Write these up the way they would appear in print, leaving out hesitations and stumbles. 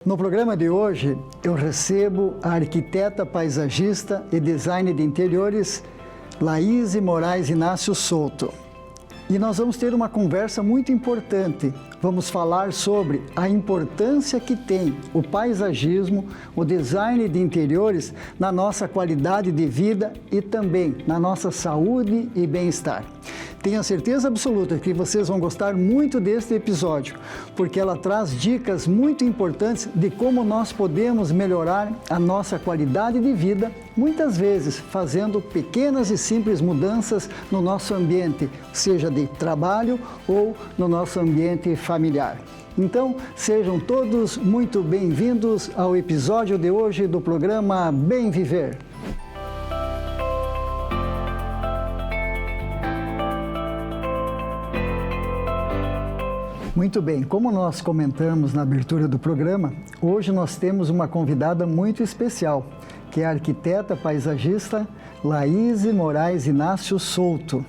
No programa de hoje, eu recebo a arquiteta paisagista e designer de interiores, Laíse Moraes Inácio Souto. E nós vamos ter uma conversa muito importante. Vamos falar sobre a importância que tem o paisagismo, o design de interiores na nossa qualidade de vida e também na nossa saúde e bem-estar. Tenho certeza absoluta que vocês vão gostar muito deste episódio, porque ela traz dicas muito importantes de como nós podemos melhorar a nossa qualidade de vida, muitas vezes fazendo pequenas e simples mudanças no nosso ambiente, seja de trabalho ou no nosso ambiente familiar. Então, sejam todos muito bem-vindos ao episódio de hoje do programa Bem Viver. Muito bem, como nós comentamos na abertura do programa, hoje nós temos uma convidada muito especial, que é a arquiteta paisagista Laíse Moraes Inácio Souto.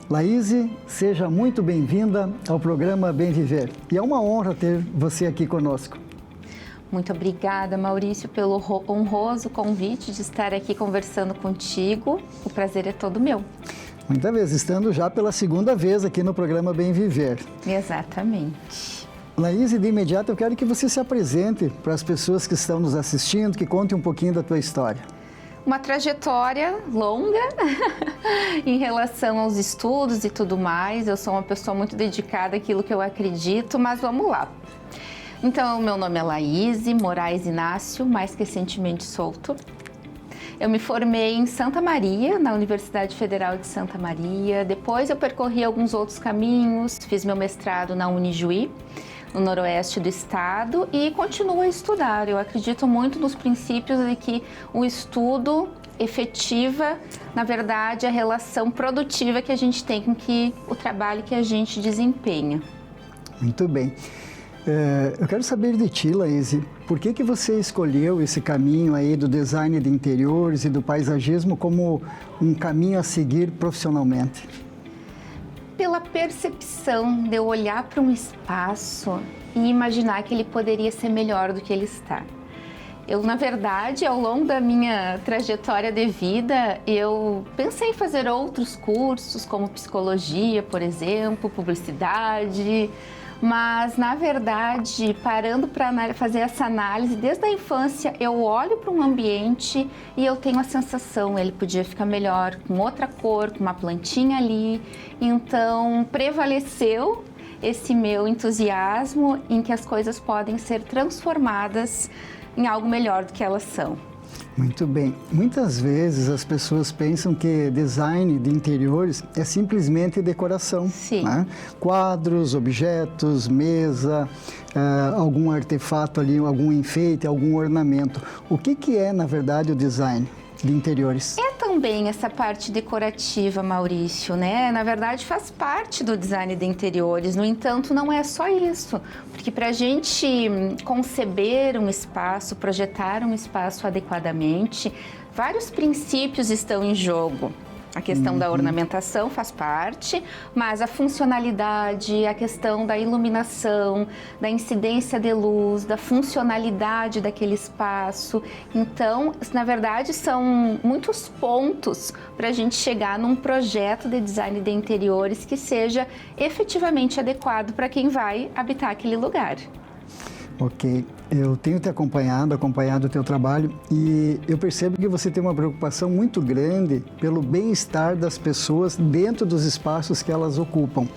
Laíse, seja muito bem-vinda ao programa Bem Viver. E é uma honra ter você aqui conosco. Muito obrigada, Maurício, pelo honroso convite de estar aqui conversando contigo. O prazer é todo meu. Muitas vezes, estando já pela segunda vez aqui no programa Bem Viver. Exatamente. Laíse, de imediato eu quero que você se apresente para as pessoas que estão nos assistindo, que conte um pouquinho da tua história. Uma trajetória longa em relação aos estudos e tudo mais. Eu sou uma pessoa muito dedicada àquilo que eu acredito, mas vamos lá. Então, meu nome é Laíse Moraes Inácio, mais recentemente Souto. Eu me formei em Santa Maria, na Universidade Federal de Santa Maria. Depois eu percorri alguns outros caminhos, fiz meu mestrado na Unijuí, no noroeste do estado, e continuo a estudar. Eu acredito muito nos princípios de que o estudo efetiva, na verdade, a relação produtiva que a gente tem com o trabalho que a gente desempenha. Muito bem. Eu quero saber de ti, Laíse, por que você escolheu esse caminho aí do design de interiores e do paisagismo como um caminho a seguir profissionalmente? Pela percepção de eu olhar para um espaço e imaginar que ele poderia ser melhor do que ele está. Eu, na verdade, ao longo da minha trajetória de vida, eu pensei em fazer outros cursos, como psicologia, por exemplo, publicidade. Mas, na verdade, parando para fazer essa análise, desde a infância eu olho para um ambiente e eu tenho a sensação, ele podia ficar melhor com outra cor, com uma plantinha ali. Então, prevaleceu esse meu entusiasmo em que as coisas podem ser transformadas em algo melhor do que elas são. Muito bem. Muitas vezes as pessoas pensam que design de interiores é simplesmente decoração. Sim. Né? Quadros, objetos, mesa, algum artefato ali, algum enfeite, algum ornamento. O que é, na verdade, o design de interiores? É também essa parte decorativa, Maurício, né? Na verdade, faz parte do design de interiores. No entanto, não é só isso. Porque para a gente conceber um espaço, projetar um espaço adequadamente, vários princípios estão em jogo. A questão da ornamentação faz parte, mas a funcionalidade, a questão da iluminação, da incidência de luz, da funcionalidade daquele espaço. Então, na verdade, são muitos pontos para a gente chegar num projeto de design de interiores que seja efetivamente adequado para quem vai habitar aquele lugar. Ok, eu tenho te acompanhado o teu trabalho e eu percebo que você tem uma preocupação muito grande pelo bem-estar das pessoas dentro dos espaços que elas ocupam.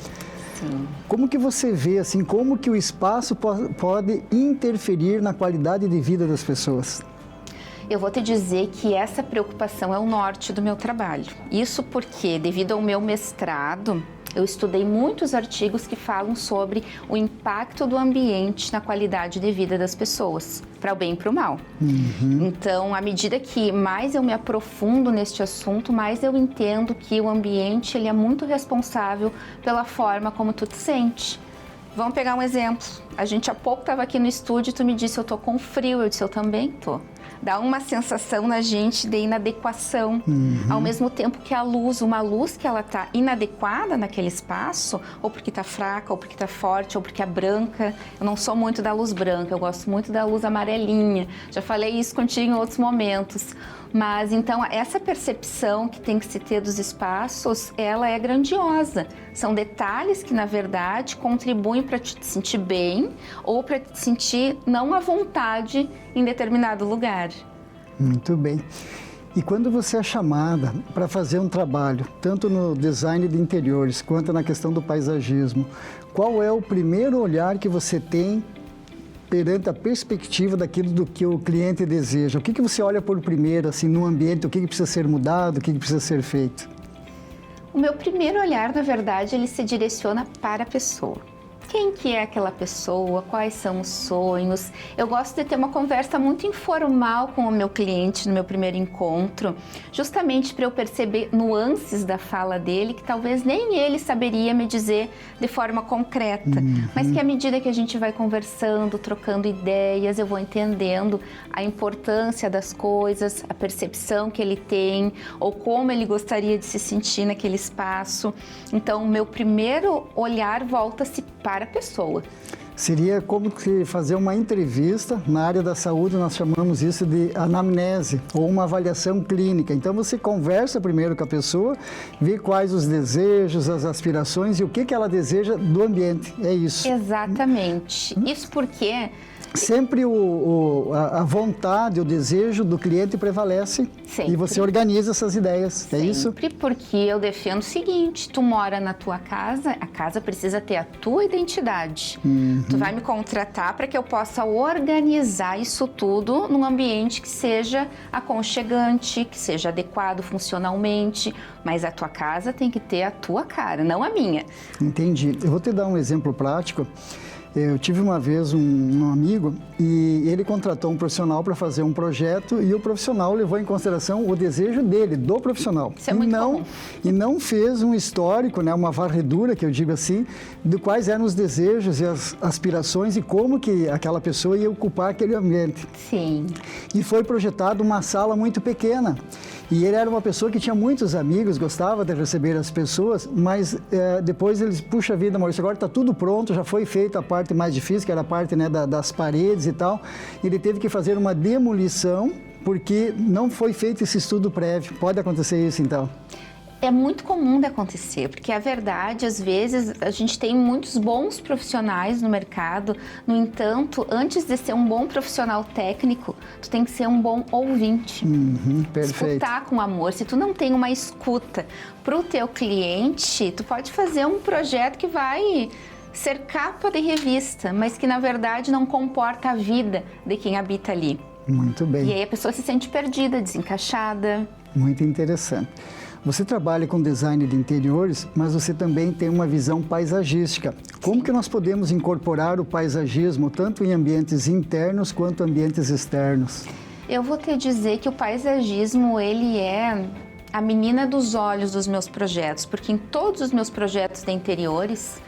Sim. Como que você vê, assim, como que o espaço pode interferir na qualidade de vida das pessoas? Eu vou te dizer que essa preocupação é o norte do meu trabalho. Isso porque, devido ao meu mestrado, eu estudei muitos artigos que falam sobre o impacto do ambiente na qualidade de vida das pessoas, para o bem e para o mal. Então, à medida que mais eu me aprofundo neste assunto, mais eu entendo que o ambiente ele é muito responsável pela forma como tu te sente. Vamos pegar um exemplo. A gente há pouco estava aqui no estúdio e tu me disse, eu tô com frio. Eu disse, eu também tô. Dá uma sensação na gente de inadequação. Ao mesmo tempo que a luz, uma luz que ela tá inadequada naquele espaço, ou porque tá fraca, ou porque tá forte, ou porque é branca. Eu não sou muito da luz branca, eu gosto muito da luz amarelinha. Já falei isso contigo em outros momentos. Mas então essa percepção que tem que se ter dos espaços, ela é grandiosa. São detalhes que na verdade contribuem para te sentir bem ou para te sentir não à vontade em determinado lugar. Muito bem. E quando você é chamada para fazer um trabalho, tanto no design de interiores quanto na questão do paisagismo, qual é o primeiro olhar que você tem perante a perspectiva daquilo do que o cliente deseja? O que você olha por primeiro, assim, no ambiente? O que precisa ser mudado? O que precisa ser feito? O meu primeiro olhar, na verdade, ele se direciona para a pessoa. Quem que é aquela pessoa? Quais são os sonhos? Eu gosto de ter uma conversa muito informal com o meu cliente no meu primeiro encontro, justamente para eu perceber nuances da fala dele que talvez nem ele saberia me dizer de forma concreta, mas que à medida que a gente vai conversando, trocando ideias, eu vou entendendo a importância das coisas, a percepção que ele tem ou como ele gostaria de se sentir naquele espaço. Então, o meu primeiro olhar volta-se para a pessoa. Seria como que fazer uma entrevista. Na área da saúde nós chamamos isso de anamnese ou uma avaliação clínica. Então você conversa primeiro com a pessoa, vê quais os desejos, as aspirações e o que ela deseja do ambiente. É isso. Exatamente. Isso porque sempre a vontade, o desejo do cliente prevalece. Sempre. E você organiza essas ideias, é isso? Sempre, porque eu defendo o seguinte, tu mora na tua casa, a casa precisa ter a tua identidade. Tu vai me contratar para que eu possa organizar isso tudo num ambiente que seja aconchegante, que seja adequado funcionalmente, mas a tua casa tem que ter a tua cara, não a minha. Entendi. Eu vou te dar um exemplo prático. Eu tive uma vez um amigo e ele contratou um profissional para fazer um projeto e o profissional levou em consideração o desejo dele, do profissional. Isso é muito comum. E não fez um histórico, né, uma varredura, que eu digo assim, de quais eram os desejos e as aspirações e como que aquela pessoa ia ocupar aquele ambiente. Sim. E foi projetada uma sala muito pequena. E ele era uma pessoa que tinha muitos amigos, gostava de receber as pessoas, mas depois eles, puxa vida, Maurício, agora está tudo pronto, já foi feita a parte mais difícil, que era a parte, né, das paredes e tal. Ele teve que fazer uma demolição porque não foi feito esse estudo prévio. Pode acontecer isso, então? É muito comum de acontecer, porque a verdade, às vezes, a gente tem muitos bons profissionais no mercado, no entanto, antes de ser um bom profissional técnico, tu tem que ser um bom ouvinte. Perfeito. Escutar com amor. Se tu não tem uma escuta para o teu cliente, tu pode fazer um projeto que vai ser capa de revista, mas que na verdade não comporta a vida de quem habita ali. Muito bem. E aí a pessoa se sente perdida, desencaixada. Muito interessante. Você trabalha com design de interiores, mas você também tem uma visão paisagística. Como que nós podemos incorporar o paisagismo tanto em ambientes internos quanto ambientes externos? Eu vou te dizer que o paisagismo, ele é a menina dos olhos dos meus projetos, porque em todos os meus projetos de interiores,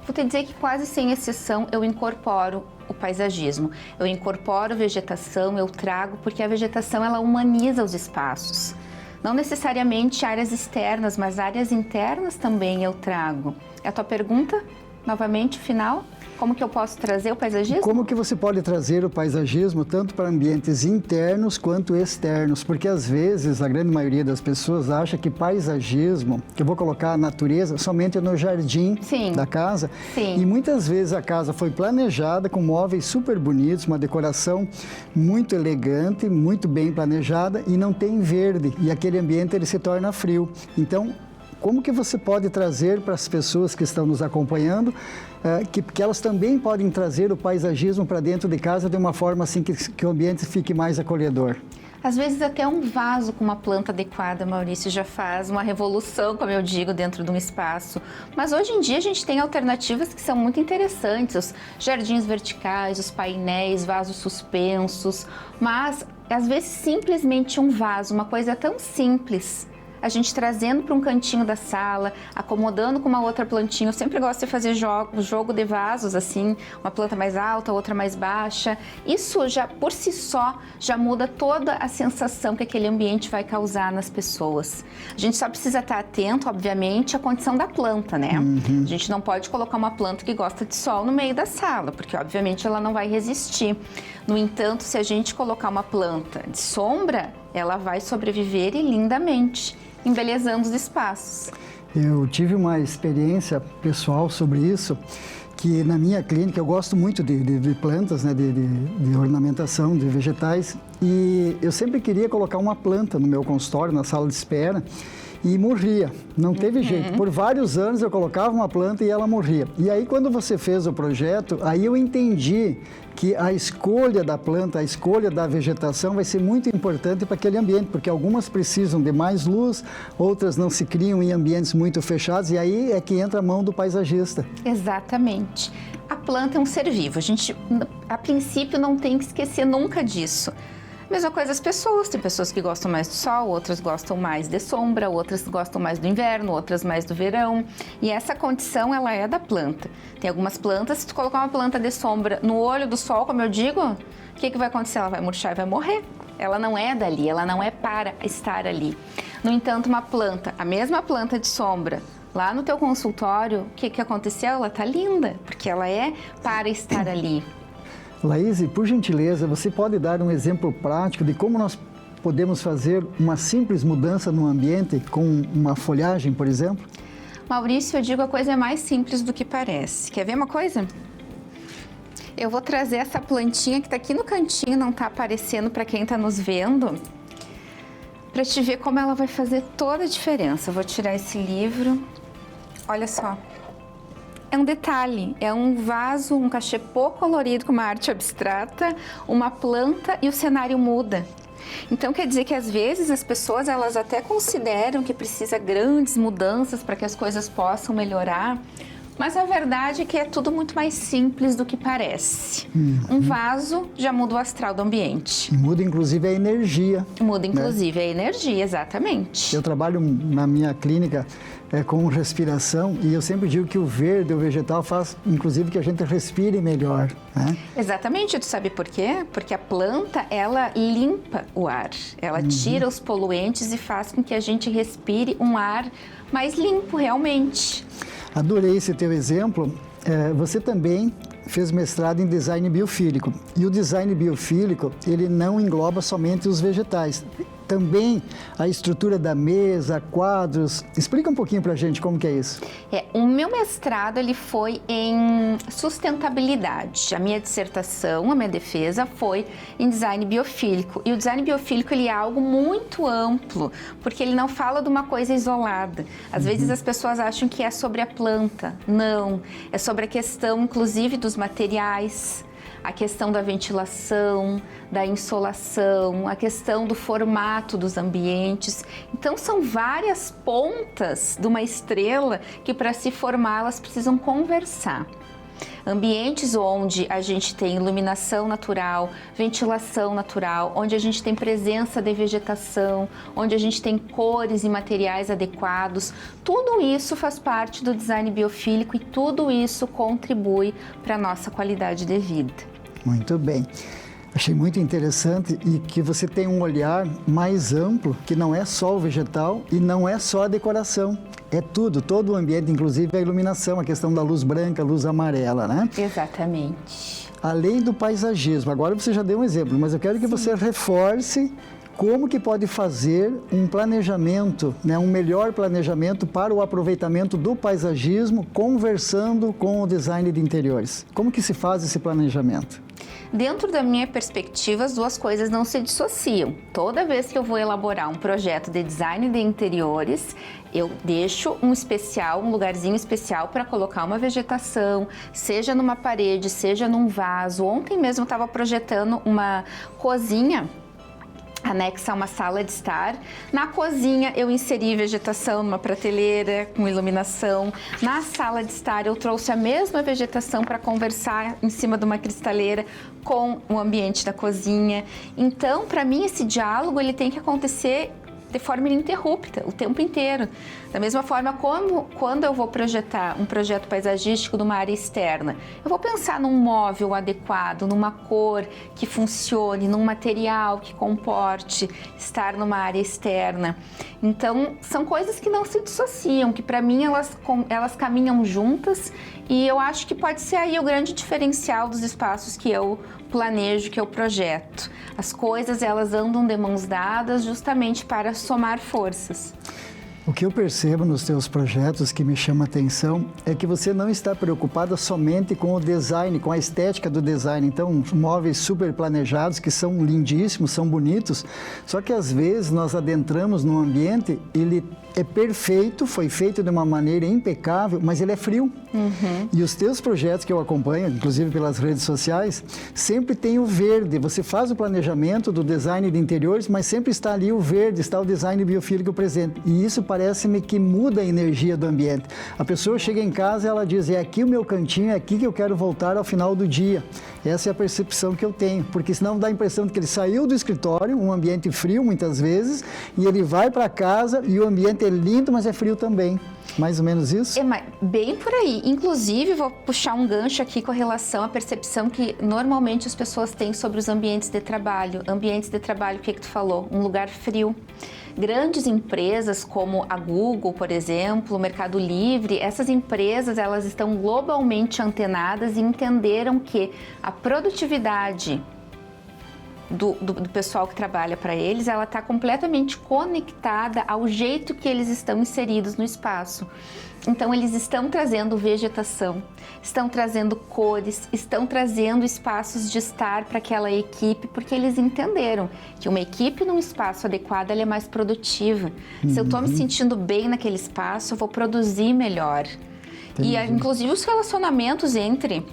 vou te dizer que quase sem exceção eu incorporo o paisagismo. Eu incorporo vegetação, eu trago, porque a vegetação ela humaniza os espaços. Não necessariamente áreas externas, mas áreas internas também eu trago. É a tua pergunta, novamente, final? Como que eu posso trazer o paisagismo? Como que você pode trazer o paisagismo tanto para ambientes internos quanto externos? Porque às vezes a grande maioria das pessoas acha que paisagismo, que eu vou colocar a natureza somente no jardim da casa. Sim. E muitas vezes a casa foi planejada com móveis super bonitos, uma decoração muito elegante, muito bem planejada e não tem verde. E aquele ambiente ele se torna frio. Então, como que você pode trazer para as pessoas que estão nos acompanhando, que elas também podem trazer o paisagismo para dentro de casa de uma forma assim que o ambiente fique mais acolhedor? Às vezes até um vaso com uma planta adequada, Maurício, já faz uma revolução, como eu digo, dentro de um espaço. Mas hoje em dia a gente tem alternativas que são muito interessantes, os jardins verticais, os painéis, vasos suspensos, mas às vezes simplesmente um vaso, uma coisa tão simples, a gente trazendo para um cantinho da sala, acomodando com uma outra plantinha. Eu sempre gosto de fazer jogo de vasos, assim, uma planta mais alta, outra mais baixa. Isso já, por si só, já muda toda a sensação que aquele ambiente vai causar nas pessoas. A gente só precisa estar atento, obviamente, à condição da planta, né? A gente não pode colocar uma planta que gosta de sol no meio da sala, porque, obviamente, ela não vai resistir. No entanto, se a gente colocar uma planta de sombra, ela vai sobreviver e lindamente, embelezando os espaços. Eu tive uma experiência pessoal sobre isso, que na minha clínica eu gosto muito de plantas, né, de ornamentação, de vegetais, e eu sempre queria colocar uma planta no meu consultório, na sala de espera, e morria, não teve jeito. Por vários anos eu colocava uma planta e ela morria. E aí quando você fez o projeto, aí eu entendi que a escolha da planta, a escolha da vegetação vai ser muito importante para aquele ambiente, porque algumas precisam de mais luz, outras não se criam em ambientes muito fechados, e aí é que entra a mão do paisagista. Exatamente. A planta é um ser vivo, a gente, a princípio, não tem que esquecer nunca disso. Mesma coisa as pessoas, tem pessoas que gostam mais do sol, outras gostam mais de sombra, outras gostam mais do inverno, outras mais do verão. E essa condição, ela é da planta. Tem algumas plantas, se tu colocar uma planta de sombra no olho do sol, como eu digo, o que vai acontecer? Ela vai murchar e vai morrer. Ela não é dali, ela não é para estar ali. No entanto, uma planta, a mesma planta de sombra, lá no teu consultório, o que aconteceu? Ela tá linda, porque ela é para estar ali. Laís, por gentileza, você pode dar um exemplo prático de como nós podemos fazer uma simples mudança no ambiente com uma folhagem, por exemplo? Maurício, eu digo, a coisa é mais simples do que parece. Quer ver uma coisa? Eu vou trazer essa plantinha que está aqui no cantinho, não está aparecendo para quem está nos vendo, para te ver como ela vai fazer toda a diferença. Eu vou tirar esse livro. Olha só. É um detalhe, é um vaso, um cachepô colorido com uma arte abstrata, uma planta e o cenário muda. Então quer dizer que às vezes as pessoas elas até consideram que precisa grandes mudanças para que as coisas possam melhorar, mas a verdade é que é tudo muito mais simples do que parece. Um vaso já muda o astral do ambiente. E muda inclusive a energia. Muda inclusive a energia, exatamente. Eu trabalho na minha clínica com respiração e eu sempre digo que o verde, o vegetal, faz inclusive que a gente respire melhor, né? Exatamente, tu sabe por quê? Porque a planta, ela limpa o ar, ela tira os poluentes e faz com que a gente respire um ar mais limpo realmente. Adorei esse teu exemplo. Você também fez mestrado em design biofílico. E o design biofílico, ele não engloba somente os vegetais. Também a estrutura da mesa, quadros. Explica um pouquinho pra gente como que é isso. O meu mestrado, ele foi em sustentabilidade. A minha dissertação, a minha defesa foi em design biofílico. E o design biofílico, ele é algo muito amplo, porque ele não fala de uma coisa isolada. Às vezes as pessoas acham que é sobre a planta. Não, é sobre a questão, inclusive, dos materiais, a questão da ventilação, da insolação, a questão do formato dos ambientes. Então, são várias pontas de uma estrela que, para se formar, elas precisam conversar. Ambientes onde a gente tem iluminação natural, ventilação natural, onde a gente tem presença de vegetação, onde a gente tem cores e materiais adequados, tudo isso faz parte do design biofílico e tudo isso contribui para a nossa qualidade de vida. Muito bem. Achei muito interessante e que você tem um olhar mais amplo, que não é só o vegetal e não é só a decoração. É tudo, todo o ambiente, inclusive a iluminação, a questão da luz branca, luz amarela, né? Exatamente. Além do paisagismo, agora você já deu um exemplo, mas eu quero que você reforce como que pode fazer um planejamento, né, um melhor planejamento para o aproveitamento do paisagismo, conversando com o design de interiores. Como que se faz esse planejamento? Dentro da minha perspectiva, as duas coisas não se dissociam. Toda vez que eu vou elaborar um projeto de design de interiores, eu deixo um lugarzinho especial para colocar uma vegetação, seja numa parede, seja num vaso. Ontem mesmo eu estava projetando uma cozinha anexa a uma sala de estar. Na cozinha eu inseri vegetação numa prateleira com iluminação. Na sala de estar eu trouxe a mesma vegetação para conversar em cima de uma cristaleira com o ambiente da cozinha. Então, para mim, esse diálogo ele tem que acontecer de forma ininterrupta, o tempo inteiro. Da mesma forma como quando eu vou projetar um projeto paisagístico numa área externa, eu vou pensar num móvel adequado, numa cor que funcione, num material que comporte estar numa área externa. Então, são coisas que não se dissociam, que para mim elas caminham juntas, e eu acho que pode ser aí o grande diferencial dos espaços que eu planejo, que eu projeto. As coisas, elas andam de mãos dadas justamente para somar forças. O que eu percebo nos teus projetos que me chama a atenção é que você não está preocupada somente com o design, com a estética do design. Então, móveis super planejados que são lindíssimos, são bonitos, só que às vezes nós adentramos num ambiente, ele é perfeito, foi feito de uma maneira impecável, mas ele é frio. E os teus projetos que eu acompanho, inclusive pelas redes sociais, sempre tem o verde. Você faz o planejamento do design de interiores, mas sempre está ali o verde, está o design biofílico presente. E isso parece-me que muda a energia do ambiente. A pessoa chega em casa e ela diz, é aqui o meu cantinho, é aqui que eu quero voltar ao final do dia. Essa é a percepção que eu tenho, porque senão dá a impressão de que ele saiu do escritório, um ambiente frio muitas vezes, e ele vai para casa e o ambiente é lindo, mas é frio também. Mais ou menos isso? É bem por aí. Inclusive, vou puxar um gancho aqui com relação à percepção que normalmente as pessoas têm sobre os ambientes de trabalho. Ambientes de trabalho, o que tu falou? Um lugar frio. Grandes empresas como a Google, por exemplo, o Mercado Livre, essas empresas, elas estão globalmente antenadas e entenderam que a produtividade do pessoal que trabalha para eles, ela está completamente conectada ao jeito que eles estão inseridos no espaço. Então, eles estão trazendo vegetação, estão trazendo cores, estão trazendo espaços de estar para aquela equipe, porque eles entenderam que uma equipe num espaço adequado, ela é mais produtiva. Se eu estou me sentindo bem naquele espaço, eu vou produzir melhor. Entendi. E, inclusive, os relacionamentos entre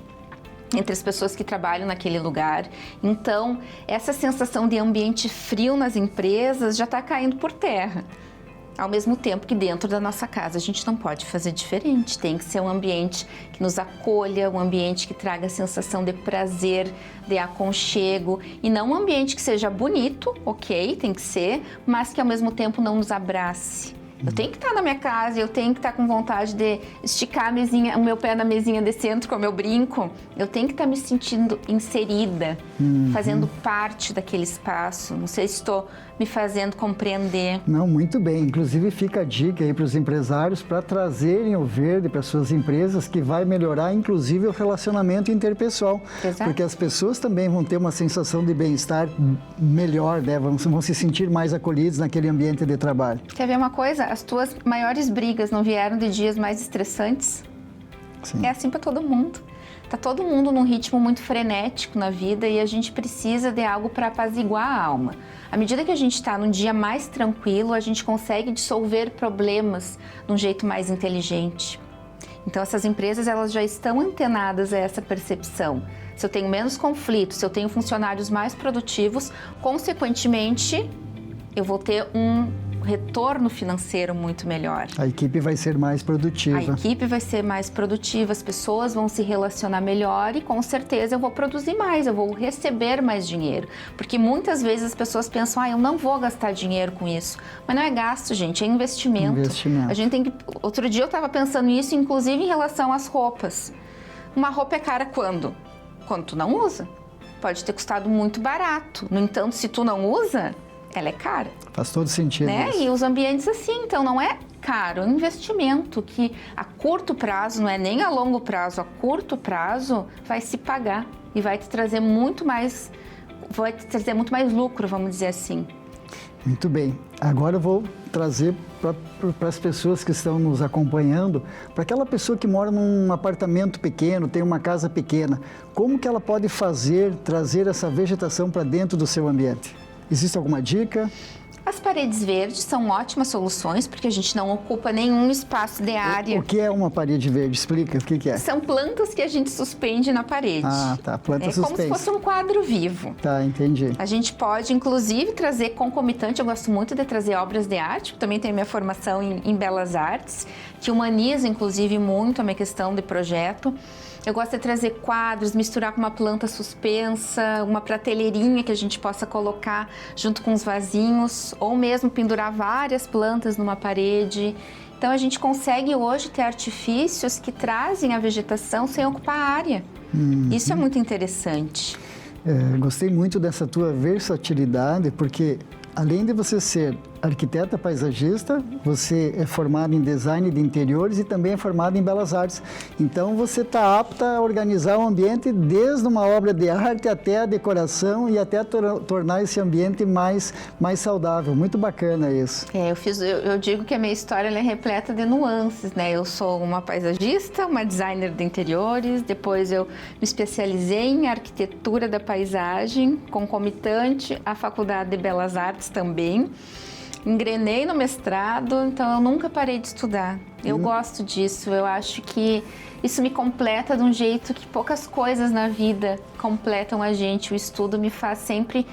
as pessoas que trabalham naquele lugar. Então, essa sensação de ambiente frio nas empresas já está caindo por terra. Ao mesmo tempo que dentro da nossa casa a gente não pode fazer diferente. Tem que ser um ambiente que nos acolha, um ambiente que traga a sensação de prazer, de aconchego, e não um ambiente que seja bonito, ok, tem que ser, mas que ao mesmo tempo não nos abrace. Eu tenho que estar na minha casa, eu tenho que estar com vontade de esticar a mesinha, o meu pé na mesinha de centro, como eu brinco. Eu tenho que estar me sentindo inserida, fazendo parte daquele espaço. Não sei se estou me fazendo compreender. Não, muito bem. Inclusive fica a dica aí para os empresários para trazerem o verde para suas empresas, que vai melhorar inclusive o relacionamento interpessoal. Exato. Porque as pessoas também vão ter uma sensação de bem-estar melhor, né? Vão se sentir mais acolhidos naquele ambiente de trabalho. Quer ver uma coisa? As tuas maiores brigas não vieram de dias mais estressantes? Sim. É assim para todo mundo. Tá todo mundo num ritmo muito frenético na vida e a gente precisa de algo para apaziguar a alma. À medida que a gente está num dia mais tranquilo, a gente consegue dissolver problemas de um jeito mais inteligente. Então, essas empresas, elas já estão antenadas a essa percepção. Se eu tenho menos conflitos, se eu tenho funcionários mais produtivos, consequentemente, eu vou ter um retorno financeiro muito melhor. A equipe vai ser mais produtiva. A equipe vai ser mais produtiva, as pessoas vão se relacionar melhor e com certeza eu vou produzir mais, eu vou receber mais dinheiro. Porque muitas vezes as pessoas pensam, eu não vou gastar dinheiro com isso. Mas não é gasto, gente, é investimento. A gente tem que... Outro dia eu estava pensando nisso, inclusive em relação às roupas. Uma roupa é cara quando? Quando tu não usa. Pode ter custado muito barato. No entanto, se tu não usa, ela é cara. Faz todo sentido, né? isso. E os ambientes assim, então não é caro, é um investimento que a curto prazo, não é nem a longo prazo, a curto prazo vai se pagar e vai te trazer muito mais lucro, vamos dizer assim. Muito bem. Agora eu vou trazer para as pessoas que estão nos acompanhando, para aquela pessoa que mora num apartamento pequeno, tem uma casa pequena, como que ela pode trazer essa vegetação para dentro do seu ambiente? Existe alguma dica? As paredes verdes são ótimas soluções, porque a gente não ocupa nenhum espaço de área. O que é uma parede verde? Explica, o que é? São plantas que a gente suspende na parede. Ah, tá, planta suspensa. É como se fosse um quadro vivo. Tá, entendi. A gente pode, inclusive, trazer concomitante, eu gosto muito de trazer obras de arte, também tenho minha formação em Belas Artes, que humaniza, inclusive, muito a minha questão de projeto. Eu gosto de trazer quadros, misturar com uma planta suspensa, uma prateleirinha que a gente possa colocar junto com os vasinhos, ou mesmo pendurar várias plantas numa parede. Então a gente consegue hoje ter artifícios que trazem a vegetação sem ocupar a área. Isso é muito interessante. Gostei muito dessa tua versatilidade, porque além de você ser arquiteta paisagista, você é formado em design de interiores e também é formado em belas artes. Então você está apta a organizar o ambiente desde uma obra de arte até a decoração e até tornar esse ambiente mais saudável. Muito bacana isso. Eu digo que a minha história ela é repleta de nuances, né? Eu sou uma paisagista, uma designer de interiores, depois eu me especializei em arquitetura da paisagem, concomitante à Faculdade de Belas Artes também. Engrenei no mestrado, então eu nunca parei de estudar. Eu gosto disso, eu acho que isso me completa de um jeito que poucas coisas na vida completam a gente. O estudo me faz sempre...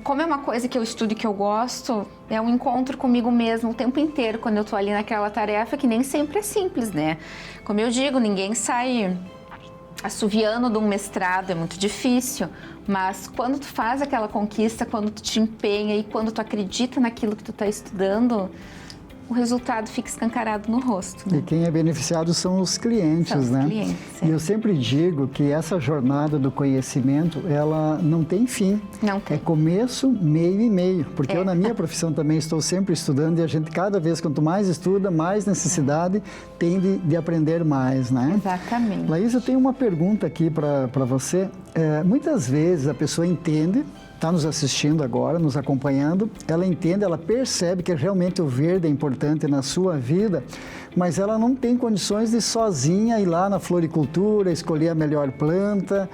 Como é uma coisa que eu estudo e que eu gosto, é um encontro comigo mesmo o tempo inteiro, quando eu tô ali naquela tarefa que nem sempre é simples, né? Como eu digo, ninguém sai assoviando de um mestrado, é muito difícil, mas quando tu faz aquela conquista, quando tu te empenha e quando tu acredita naquilo que tu está estudando, o resultado fica escancarado no rosto. Né? E quem é beneficiado são os clientes, né? E eu sempre digo que essa jornada do conhecimento, ela não tem fim. Não tem. É começo, meio e meio. Porque eu, na minha profissão, também estou sempre estudando e a gente, cada vez, quanto mais estuda, mais necessidade tem de aprender mais, né? Exatamente. Laís, eu tenho uma pergunta aqui para você. Muitas vezes a pessoa entende, está nos assistindo agora, nos acompanhando, ela entende, ela percebe que realmente o verde é importante na sua vida, mas ela não tem condições de sozinha ir lá na floricultura, escolher a melhor planta.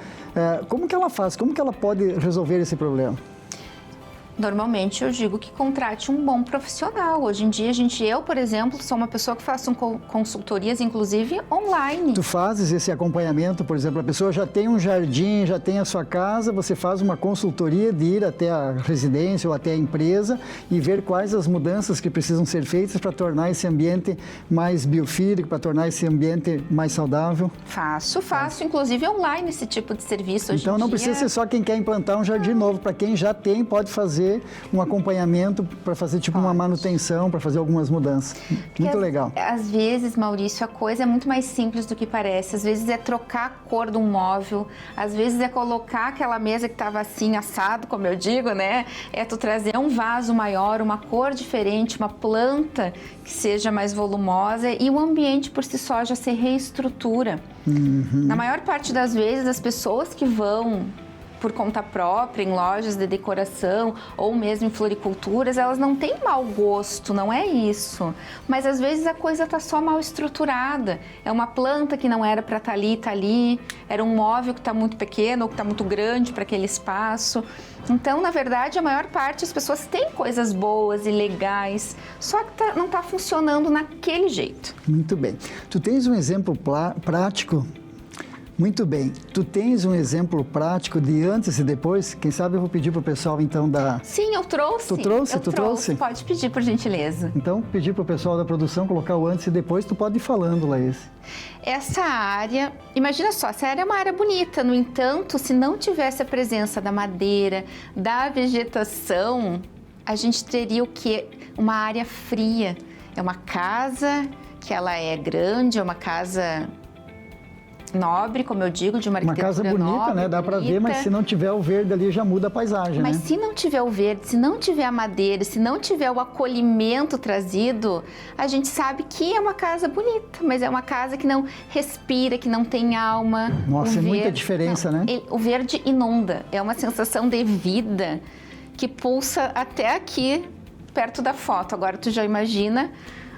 Como que ela faz? Como que ela pode resolver esse problema? Normalmente eu digo que contrate um bom profissional. Hoje em dia, eu, por exemplo, sou uma pessoa que faço consultorias, inclusive online. Tu fazes esse acompanhamento, por exemplo, a pessoa já tem um jardim, já tem a sua casa, você faz uma consultoria de ir até a residência ou até a empresa e ver quais as mudanças que precisam ser feitas para tornar esse ambiente mais biofílico, para tornar esse ambiente mais saudável? Faço, inclusive online esse tipo de serviço hoje em dia. Então não precisa ser só quem quer implantar um jardim novo, para quem já tem pode fazer um acompanhamento para fazer tipo uma manutenção, para fazer algumas mudanças. Muito legal. Às vezes, Maurício, a coisa é muito mais simples do que parece. Às vezes é trocar a cor de um móvel, às vezes é colocar aquela mesa que estava assim, assado, como eu digo, né? É tu trazer um vaso maior, uma cor diferente, uma planta que seja mais volumosa e o ambiente por si só já se reestrutura. Na maior parte das vezes, as pessoas que vão por conta própria, em lojas de decoração ou mesmo em floriculturas, elas não têm mau gosto, não é isso. Mas às vezes a coisa está só mal estruturada. É uma planta que não era para estar ali, está ali. Era um móvel que está muito pequeno ou que está muito grande para aquele espaço. Então, na verdade, a maior parte das pessoas tem coisas boas e legais, só que não está funcionando naquele jeito. Muito bem. Tu tens um exemplo prático? Muito bem. Tu tens um exemplo prático de antes e depois? Quem sabe eu vou pedir para o pessoal, então, da... Sim, eu trouxe. Tu trouxe? Tu trouxe? Pode pedir, por gentileza. Então, pedir para o pessoal da produção colocar o antes e depois, tu pode ir falando, Laís. Essa área, imagina só, essa área é uma área bonita, no entanto, se não tivesse a presença da madeira, da vegetação, a gente teria o quê? Uma área fria. É uma casa que ela é grande, é uma casa nobre, como eu digo, de uma arquitetura nobre. Uma casa bonita, nobre, né? Dá para ver, mas se não tiver o verde ali, já muda a paisagem, Mas né? se não tiver o verde, se não tiver a madeira, se não tiver o acolhimento trazido, a gente sabe que é uma casa bonita, mas é uma casa que não respira, que não tem alma. Nossa, é muita diferença, né? O verde inunda, é uma sensação de vida que pulsa até aqui, perto da foto. Agora tu já imagina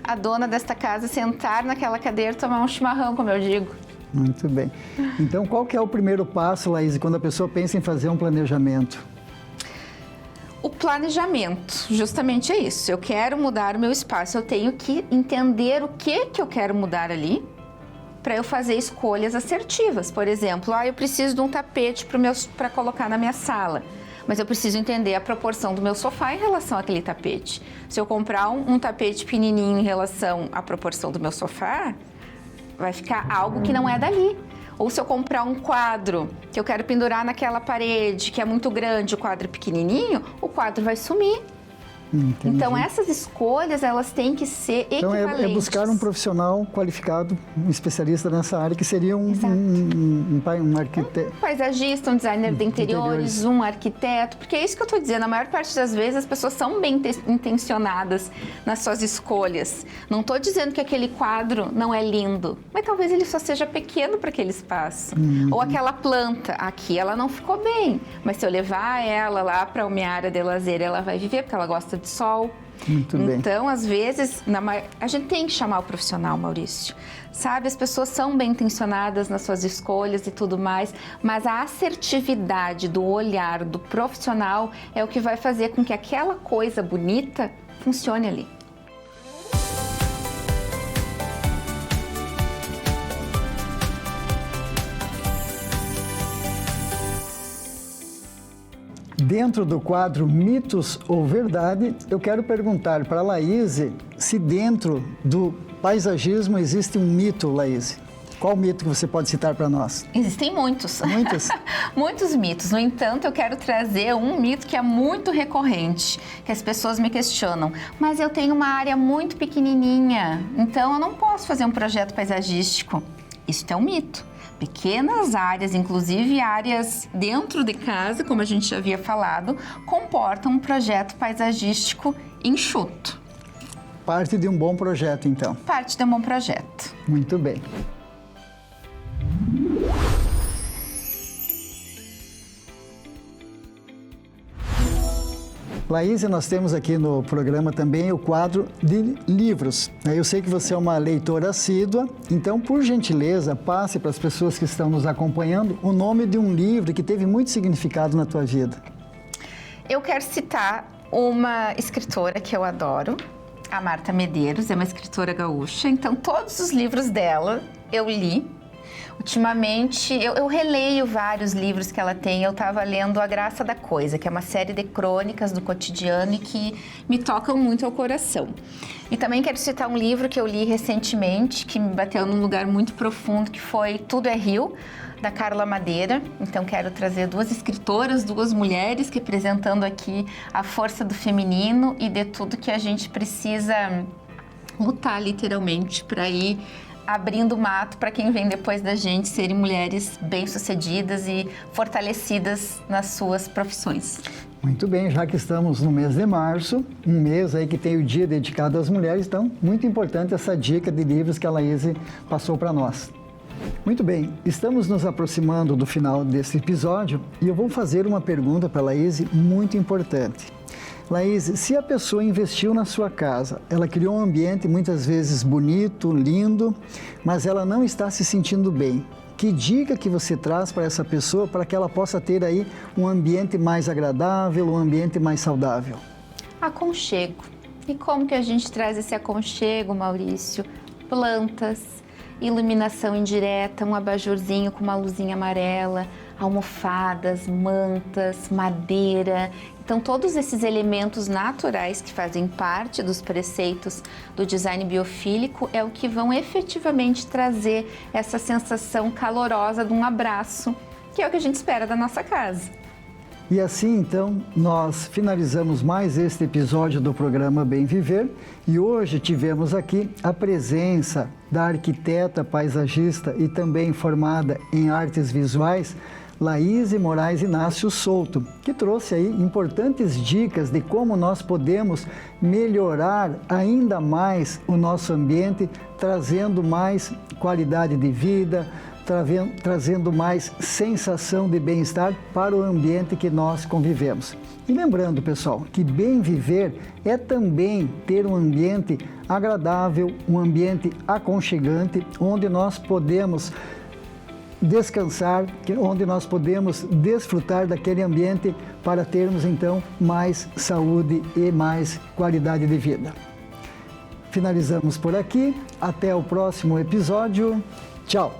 a dona desta casa sentar naquela cadeira e tomar um chimarrão, como eu digo. Muito bem. Então, qual que é o primeiro passo, Laís, quando a pessoa pensa em fazer um planejamento? O planejamento, justamente é isso. Eu quero mudar o meu espaço, eu tenho que entender o que eu quero mudar ali para eu fazer escolhas assertivas. Por exemplo, eu preciso de um tapete para colocar na minha sala, mas eu preciso entender a proporção do meu sofá em relação àquele tapete. Se eu comprar um tapete pequenininho em relação à proporção do meu sofá, vai ficar algo que não é dali. Ou se eu comprar um quadro que eu quero pendurar naquela parede, que é muito grande, o quadro é pequenininho, o quadro vai sumir. Entendi. Então, essas escolhas, elas têm que ser equivalentes. Então, é buscar um profissional qualificado, um especialista nessa área, que seria um arquiteto. Um paisagista, um designer de interiores, um arquiteto, porque é isso que eu estou dizendo, a maior parte das vezes as pessoas são bem intencionadas nas suas escolhas. Não estou dizendo que aquele quadro não é lindo, mas talvez ele só seja pequeno para aquele espaço. Ou aquela planta, aqui ela não ficou bem, mas se eu levar ela lá para minha área de lazer, ela vai viver porque ela gosta de sol. Muito bem. Então, às vezes, a gente tem que chamar o profissional, Maurício. Sabe, as pessoas são bem intencionadas nas suas escolhas e tudo mais, mas a assertividade do olhar do profissional é o que vai fazer com que aquela coisa bonita funcione ali. Dentro do quadro Mitos ou Verdade, eu quero perguntar para a Laíse se dentro do paisagismo existe um mito, Laíse. Qual mito que você pode citar para nós? Existem muitos. Muitos? Muitos mitos. No entanto, eu quero trazer um mito que é muito recorrente, que as pessoas me questionam. Mas eu tenho uma área muito pequenininha, então eu não posso fazer um projeto paisagístico. Isso é um mito. Pequenas áreas, inclusive áreas dentro de casa, como a gente já havia falado, comportam um projeto paisagístico enxuto. Parte de um bom projeto, então. Parte de um bom projeto. Muito bem. Laíse, nós temos aqui no programa também o quadro de livros. Eu sei que você é uma leitora assídua, então, por gentileza, passe para as pessoas que estão nos acompanhando o nome de um livro que teve muito significado na tua vida. Eu quero citar uma escritora que eu adoro, a Marta Medeiros, é uma escritora gaúcha, então todos os livros dela eu li. Ultimamente, eu releio vários livros que ela tem. Eu estava lendo A Graça da Coisa, que é uma série de crônicas do cotidiano e que me tocam muito ao coração. E também quero citar um livro que eu li recentemente, que me bateu num lugar muito profundo, que foi Tudo é Rio, da Carla Madeira. Então, quero trazer duas escritoras, duas mulheres, representando aqui a força do feminino e de tudo que a gente precisa lutar, literalmente, para ir abrindo mato para quem vem depois da gente serem mulheres bem-sucedidas e fortalecidas nas suas profissões. Muito bem, já que estamos no mês de março, um mês aí que tem o dia dedicado às mulheres, então, muito importante essa dica de livros que a Laíse passou para nós. Muito bem, estamos nos aproximando do final desse episódio e eu vou fazer uma pergunta para a Laíse muito importante. Laíse, se a pessoa investiu na sua casa, ela criou um ambiente muitas vezes bonito, lindo, mas ela não está se sentindo bem. Que dica que você traz para essa pessoa para que ela possa ter aí um ambiente mais agradável, um ambiente mais saudável? Aconchego. E como que a gente traz esse aconchego, Maurício? Plantas, iluminação indireta, um abajurzinho com uma luzinha amarela, almofadas, mantas, madeira. Então, todos esses elementos naturais que fazem parte dos preceitos do design biofílico é o que vão efetivamente trazer essa sensação calorosa de um abraço, que é o que a gente espera da nossa casa. E assim, então, nós finalizamos mais este episódio do programa Bem Viver e hoje tivemos aqui a presença da arquiteta paisagista e também formada em artes visuais, Laíse Moraes Inácio Souto, que trouxe aí importantes dicas de como nós podemos melhorar ainda mais o nosso ambiente, trazendo mais qualidade de vida, trazendo mais sensação de bem-estar para o ambiente que nós convivemos. E lembrando, pessoal, que bem viver é também ter um ambiente agradável, um ambiente aconchegante, onde nós podemos descansar, onde nós podemos desfrutar daquele ambiente para termos então mais saúde e mais qualidade de vida. Finalizamos por aqui, até o próximo episódio, tchau!